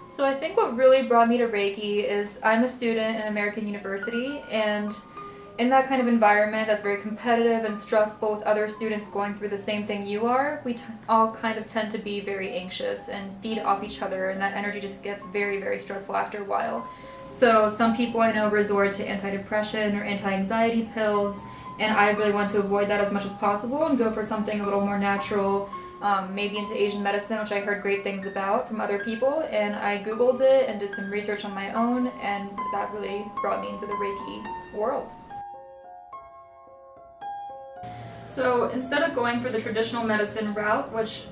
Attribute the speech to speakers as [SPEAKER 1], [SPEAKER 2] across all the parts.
[SPEAKER 1] So I think what really brought me to Reiki is I'm a student in American University, and in that kind of environment that's very competitive and stressful with other students going through the same thing you are, all kind of tend to be very anxious and feed off each other, and that energy just gets very, very stressful after a while. So some people I know resort to antidepressant or anti-anxiety pills, and I really want to avoid that as much as possible and go for something a little more natural, maybe into Asian medicine, which I heard great things about from other people, and I Googled it and did some research on my own, and that really brought me into the Reiki world. So instead of going for the traditional medicine route, which,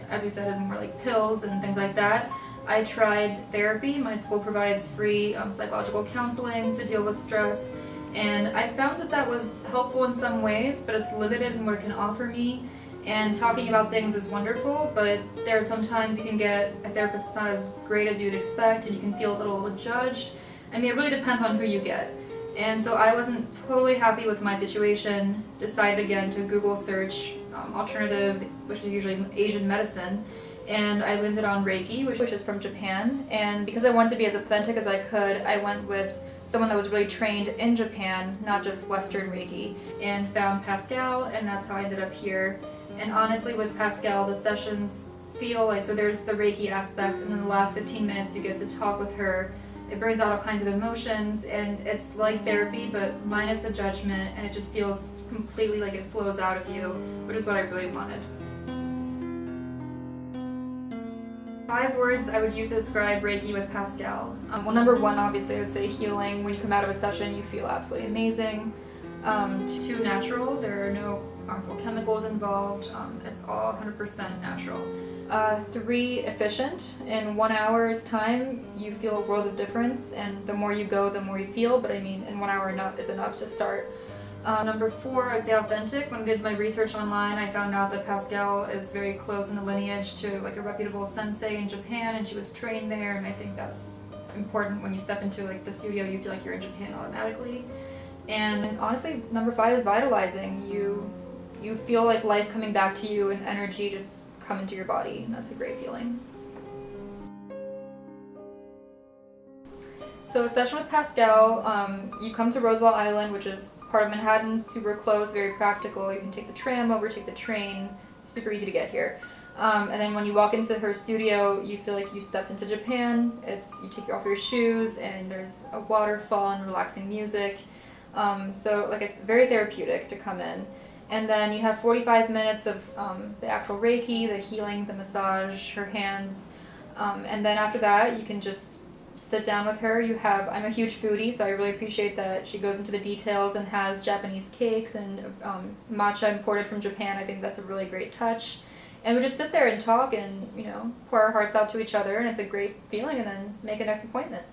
[SPEAKER 1] as we said, is more like pills and things like that, I tried therapy. My school provides free psychological counseling to deal with stress, and I found that that was helpful in some ways, but it's limited in what it can offer me. And talking about things is wonderful, but there are sometimes you can get a therapist that's not as great as you'd expect, and you can feel a little judged. I mean, it really depends on who you get. And so I wasn't totally happy with my situation, decided again to Google search alternative, which is usually Asian medicine, and I landed on Reiki, which is from Japan. And because I wanted to be as authentic as I could, I went with someone that was really trained in Japan, not just Western Reiki, and found Pascal, and that's how I ended up here. And honestly, with Pascal, the sessions feel like, so there's the Reiki aspect, and then the last 15 minutes you get to talk with her. It brings out all kinds of emotions, and it's like therapy, but minus the judgment, and it just feels completely like it flows out of you, which is what I really wanted. 5 words I would use to describe Reiki with Pascal. Well, number 1, obviously, I would say healing. When you come out of a session, you feel absolutely amazing. 2, natural. There are no harmful chemicals involved. It's all 100% natural. 3, efficient. In 1 hour's time, you feel a world of difference, and the more you go, the more you feel, but I mean, in 1 hour is enough to start. Number 4, I'd say authentic. When I did my research online, I found out that Pascal is very close in the lineage to like a reputable sensei in Japan, and she was trained there, and I think that's important. When you step into like the studio, you feel like you're in Japan automatically. And honestly, number 5 is vitalizing. You feel like life coming back to you, and energy just come into your body, and that's a great feeling. So a session with Pascal, you come to Roosevelt Island, which is part of Manhattan, super close, very practical. You can take the tram over, take the train, super easy to get here. And then when you walk into her studio, you feel like you've stepped into Japan. You take off your shoes, and there's a waterfall and relaxing music. So like I said, very therapeutic to come in. And then you have 45 minutes of the actual Reiki, the healing, the massage, her hands. And then after that, you can just sit down with her. I'm a huge foodie, so I really appreciate that she goes into the details and has Japanese cakes and matcha imported from Japan. I think that's a really great touch. And we just sit there and talk and, pour our hearts out to each other, and it's a great feeling, and then make a next appointment.